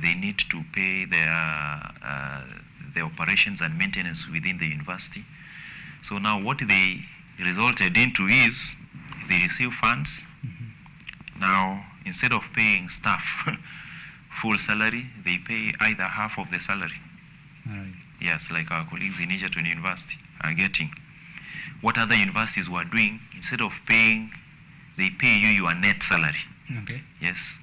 they need to pay the operations and maintenance within the university. So now what they resulted into is they receive funds. Now, instead of paying staff full salary, they pay either half of the salary. All right. Yes, like our colleagues in Egerton University are getting. What other universities were doing, instead of paying, they pay you your net salary. Okay. Yes.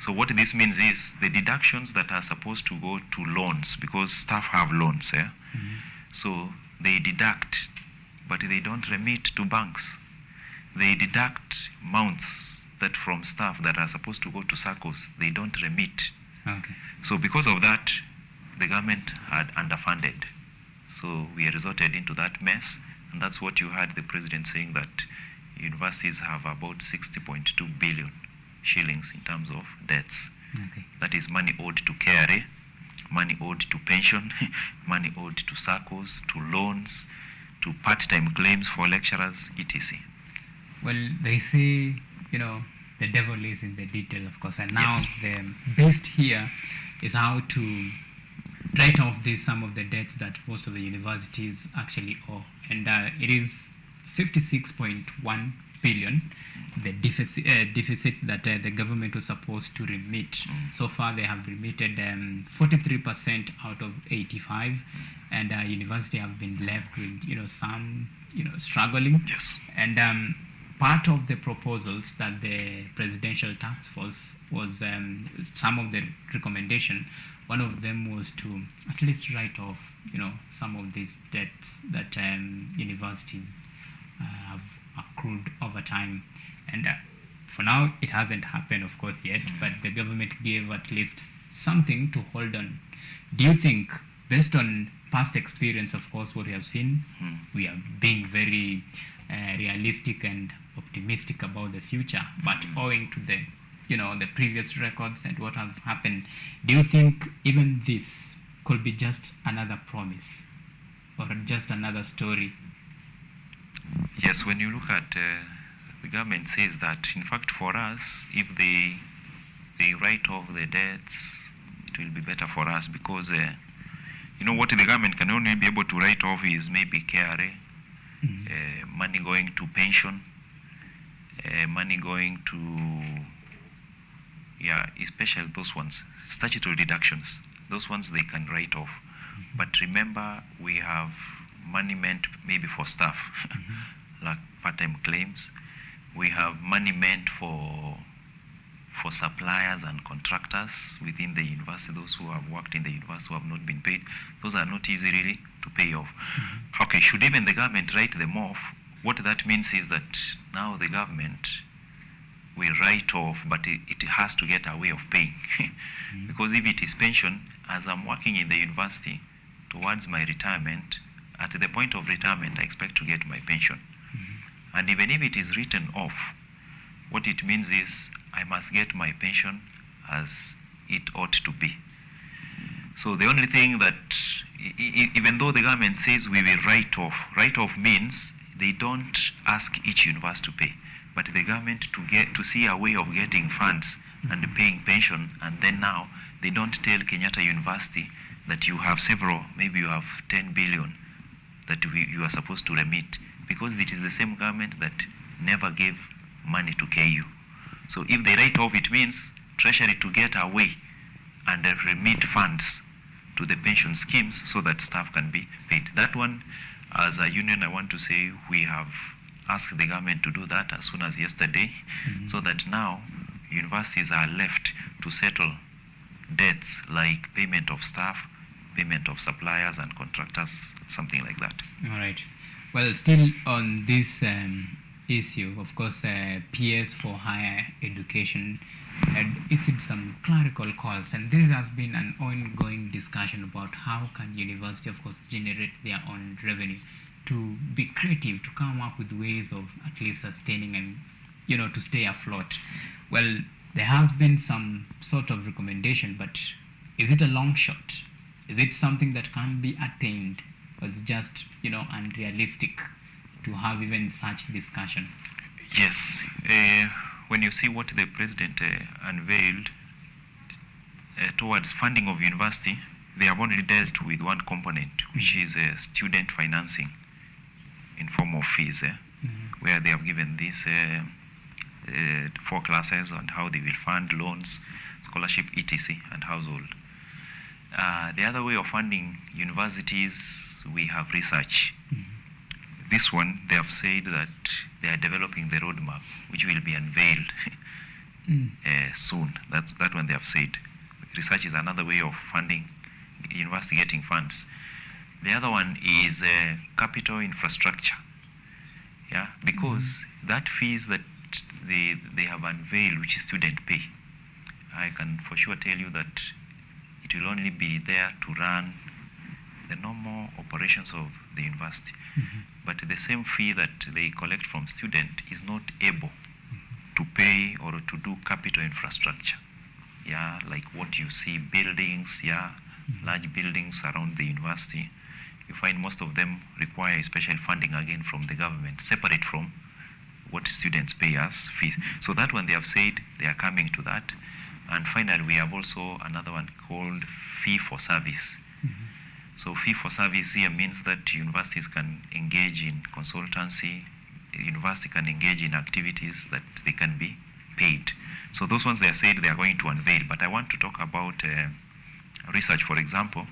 So what this means is the deductions that are supposed to go to loans, because staff have loans, so they deduct, but they don't remit to banks. They deduct amounts that from staff that are supposed to go to SACCOs, they don't remit. Okay. So because of that, the government had underfunded. So we resorted into that mess, and that's what you heard the president saying, that universities have about 60.2 billion shillings in terms of debts. Okay. That is money owed to KRA, money owed to pension, money owed to SACCOs, to loans, to part-time claims for lecturers, etc. Well, they say, the devil is in the detail, of course, and now the best here is how to write off some of the debts that most of the universities actually owe, and it is 56.1 billion, the deficit that the government was supposed to remit. So far, they have remitted 43% out of 85, and university have been left with some struggling. Yes. And part of the proposals that the presidential task force was some of the recommendation. One of them was to at least write off some of these debts that universities have accrued over time, and for now it hasn't happened, of course, yet, but the government gave at least something to hold on. Do you think, based on past experience, of course, what we have seen, we are being very realistic and optimistic about the future, but owing to the the previous records and what has happened, do you think even this could be just another promise or just another story? Yes, when you look at the government says that, in fact, for us, if they write off the debts, it will be better for us, because what the government can only be able to write off is maybe KRA, money going to pension, money going to, especially those ones, statutory deductions. Those ones they can write off. But remember, we have money meant maybe for staff, like part-time claims. We have money meant for suppliers and contractors within the university, those who have worked in the university who have not been paid. Those are not easy really to pay off. Okay, should even the government write them off, what that means is that now the government will write off, but it has to get a way of paying. Because if it is pension, as I'm working in the university towards my retirement, at the point of retirement, I expect to get my pension. And even if it is written off, what it means is I must get my pension as it ought to be. So the only thing that, even though the government says we will write off means they don't ask each university to pay, but the government to see a way of getting funds and paying pension, and then now they don't tell Kenyatta University that you have several, maybe you have 10 billion that you are supposed to remit, because it is the same government that never gave money to KU. So if they write off, it means Treasury to get away and remit funds to the pension schemes so that staff can be paid. That one, as a union, I want to say we have asked the government to do that as soon as yesterday, so that now universities are left to settle debts like payment of staff, payment of suppliers and contractors, something like that. All right. Well, still on this issue, of course, PS for Higher Education had issued some clerical calls, and this has been an ongoing discussion about how can university, of course, generate their own revenue, to be creative, to come up with ways of at least sustaining and, to stay afloat. Well, there has been some sort of recommendation, but is it a long shot? Is it something that can be attained, or is it just, unrealistic to have even such discussion? Yes. When you see what the president unveiled towards funding of university, they have only dealt with one component, which is student financing in form of fees, where they have given these 4 classes on how they will fund loans, scholarship, etc., and household. The other way of funding universities, we have research. This one, they have said that they are developing the roadmap, which will be unveiled soon. That one they have said. Research is another way of funding, university getting funds. The other one is capital infrastructure. Yeah, because that fees that they have unveiled, which is student pay, I can for sure tell you that it will only be there to run the normal operations of the university. But the same fee that they collect from student is not able to pay or to do capital infrastructure. Yeah, like what you see, buildings, large buildings around the university. You find most of them require special funding again from the government, separate from what students pay as fees. So that one they have said they are coming to that. And finally, we have also another one called fee for service. So fee for service here means that universities can engage in consultancy, university can engage in activities that they can be paid. So those ones they are said they are going to unveil, but I want to talk about research, for example.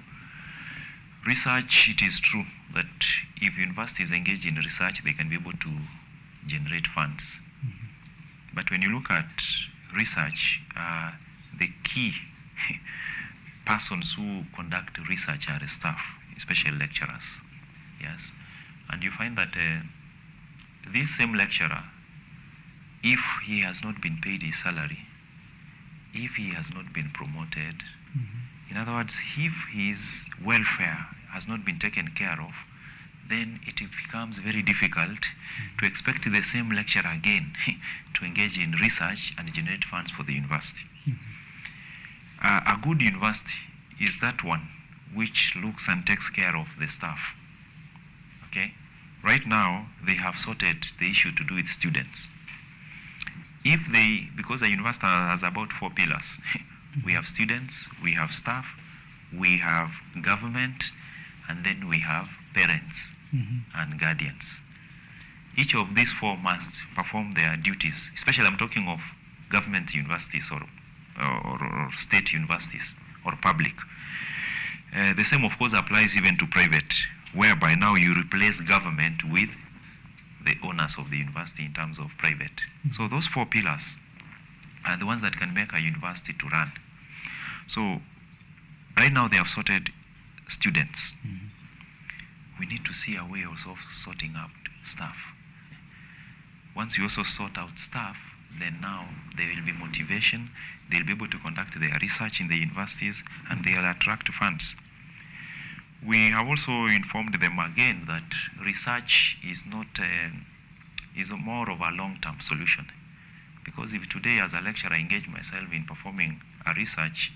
Research, it is true that if universities engage in research, they can be able to generate funds. But when you look at research, the key persons who conduct research are staff, especially lecturers. Yes, and you find that this same lecturer, if he has not been paid his salary, if he has not been promoted, in other words, if his welfare has not been taken care of, then it becomes very difficult to expect the same lecturer again to engage in research and generate funds for the university. A good university is that one which looks and takes care of the staff. Okay? Right now, they have sorted the issue to do with students. Because a university has about 4 pillars. We have students, we have staff, we have government, and then we have parents and guardians. Each of these 4 must perform their duties, especially I'm talking of government universities or state universities or public. The same, of course, applies even to private, whereby now you replace government with the owners of the university in terms of private. So those 4 pillars are the ones that can make a university to run. So right now they have sorted students. We need to see a way also of sorting out staff. Once you also sort out staff, then now there will be motivation, they'll be able to conduct their research in the universities, and they'll attract funds. We have also informed them again that research is not is more of a long-term solution. Because if today as a lecturer I engage myself in performing a research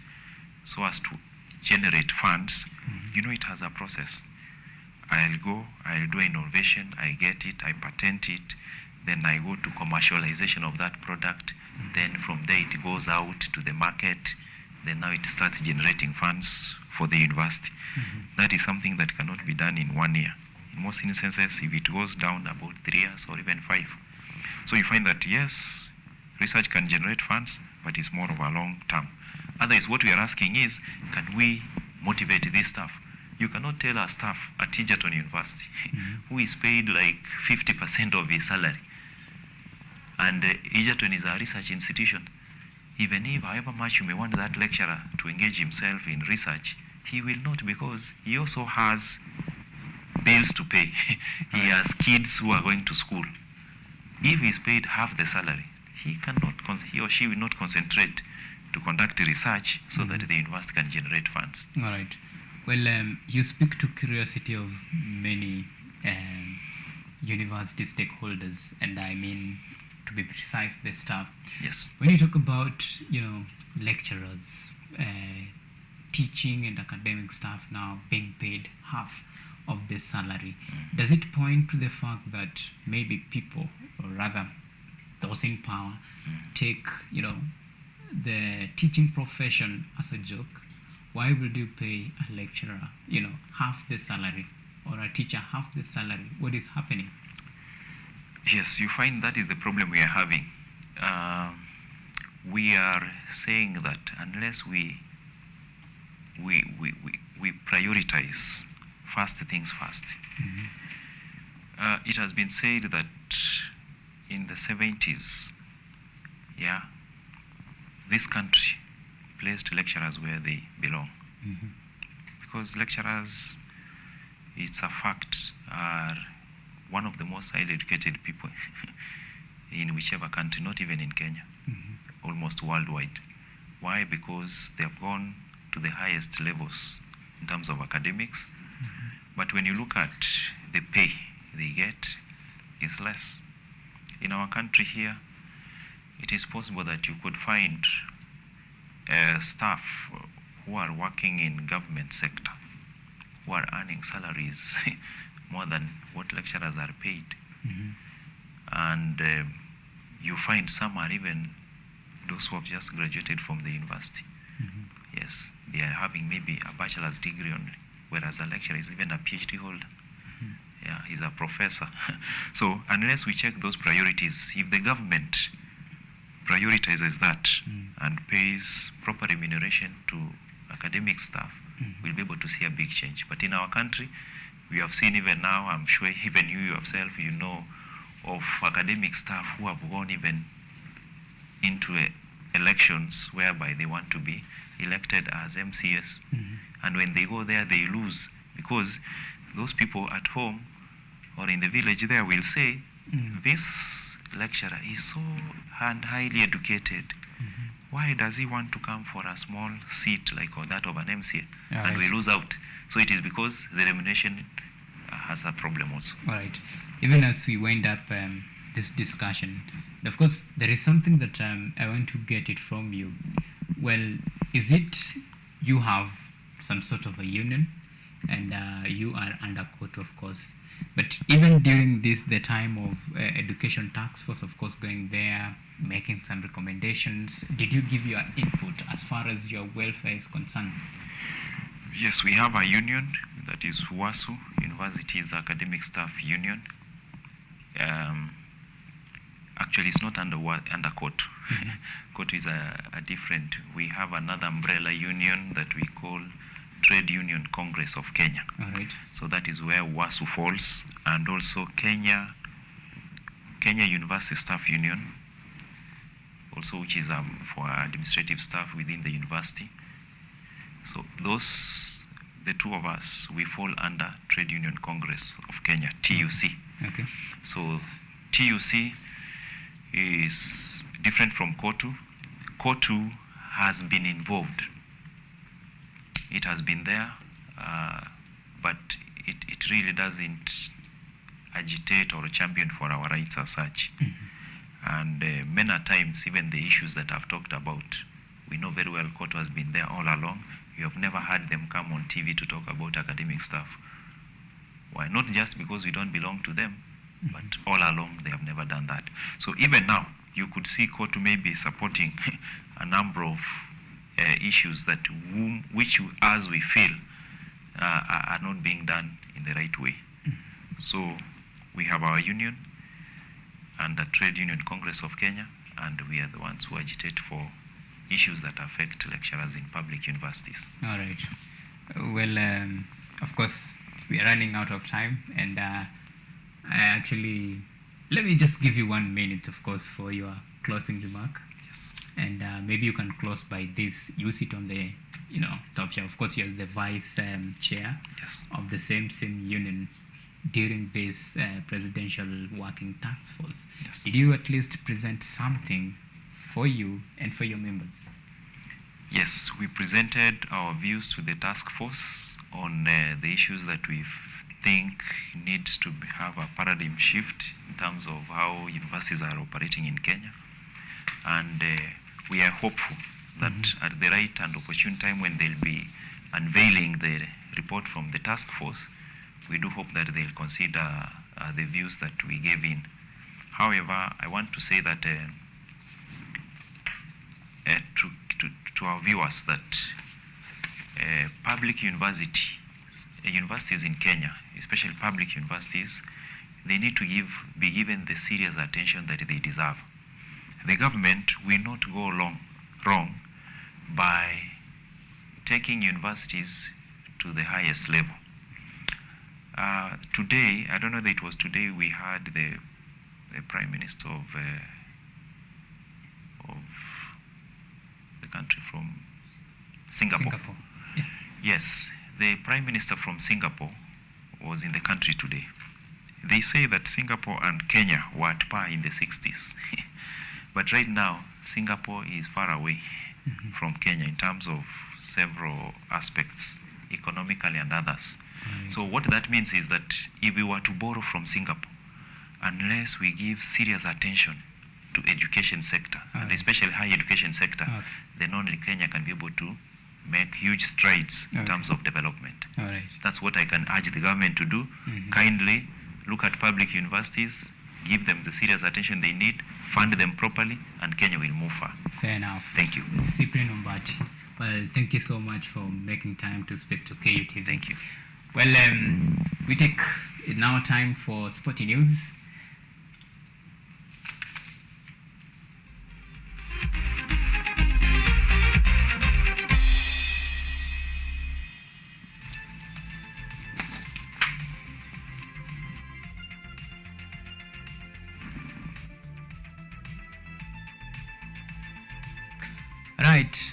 so as to generate funds, you know it has a process. I'll do innovation, I get it, I patent it, then I go to commercialization of that product, then from there it goes out to the market, then now it starts generating funds for the university. That is something that cannot be done in 1 year. In most instances, if it goes down about 3 years or even 5. So you find that yes, research can generate funds, but it's more of a long term. Otherwise, what we are asking is, can we motivate this staff? You cannot tell a staff at Egerton University who is paid like 50% of his salary. And Egerton is a research institution. Even if however much you may want that lecturer to engage himself in research, he will not, because he also has bills to pay. He has kids who are going to school. If he's paid half the salary, he or she will not concentrate to conduct research so that the university can generate funds. All right. Well, you speak to curiosity of many university stakeholders, and I mean, to be precise, the staff. Yes. When you talk about, lecturers, teaching and academic staff now being paid half of their salary, does it point to the fact that maybe people, or rather those in power, take, the teaching profession as a joke, why would you pay a lecturer, half the salary, or a teacher half the salary? What is happening? Yes, you find that is the problem we are having. We are saying that unless we prioritize first things first. It has been said that in the 70s, this country placed lecturers where they belong. Because lecturers, it's a fact, are one of the most highly educated people in whichever country, not even in Kenya, almost worldwide. Why? Because they have gone to the highest levels in terms of academics. But when you look at the pay they get, is less. In our country here, it is possible that you could find staff who are working in government sector who are earning salaries more than what lecturers are paid. And you find some are even those who have just graduated from the university. Yes, they are having maybe a bachelor's degree only, whereas a lecturer is even a PhD holder. Yeah, he's a professor. So unless we check those priorities, if the government prioritizes that and pays proper remuneration to academic staff, we'll be able to see a big change. But in our country, we have seen even now, I'm sure even you yourself, you know of academic staff who have gone even into elections whereby they want to be elected as MCS. And when they go there, they lose, because those people at home or in the village there will say, this lecturer is so highly educated. Why does he want to come for a small seat like that of an MCA? And we lose out. So it is because the remuneration has a problem also. All right. Even as we wind up this discussion, of course, there is something that I want to get it from you. Well, is it you have some sort of a union and you are under court, of course, but even during the time of education task force, of course, going there, making some recommendations, did you give your input as far as your welfare is concerned? Yes, we have a union, that is WASU, Universities Academic Staff Union. Actually, it's not under court. Court is a different. We have another umbrella union that we call Trade Union Congress of Kenya. All right. So that is where WASU falls, and also Kenya University Staff Union, also, which is for administrative staff within the university. So the two of us, we fall under Trade Union Congress of Kenya, TUC. Okay. So TUC is different from KOTU. KOTU has been involved. It has been there, but it really doesn't agitate or champion for our rights as such. And many times, even the issues that I've talked about, we know very well KOTU has been there all along. You have never heard them come on TV to talk about academic stuff. Why? Not just because we don't belong to them, but all along they have never done that. So even now, you could see KOTU maybe supporting a number of issues that which as we feel are not being done in the right way. So we have our union and the Trade Union Congress of Kenya, and we are the ones who agitate for issues that affect lecturers in public universities. All right. Well, of course, we are running out of time, and let me just give you 1 minute, of course, for your closing remark. Yes. And maybe you can close by this. You sit on the, top chair. Of course, you're the vice chair of the same union during this presidential working task force. Yes. Did you at least present something for you and for your members? Yes, we presented our views to the task force on the issues that we think needs to have a paradigm shift in terms of how universities are operating in Kenya. And we are hopeful that at the right and opportune time, when they'll be unveiling the report from the task force, we do hope that they'll consider the views that we gave in. However, I want to say that to our viewers that public universities in Kenya, especially public universities, they need to be given the serious attention that they deserve. The government will not go wrong by taking universities to the highest level. Today, I don't know that it was today, we had the Prime Minister of the country from Singapore. Yeah. Yes, the Prime Minister from Singapore was in the country today. They say that Singapore and Kenya were at par in the 60s. But right now, Singapore is far away from Kenya in terms of several aspects, economically and others. So what that means is that if we were to borrow from Singapore, unless we give serious attention to education sector, and especially higher education sector, then only Kenya can be able to make huge strides in terms of development. That's what I can urge the government to do. Kindly look at public universities, give them the serious attention they need, fund them properly, and Kenya will move far. Fair enough. Thank you. Cyprian Umbati. Well, thank you so much for making time to speak to KUTV. Thank you. Well, we take now time for sporty news. Right,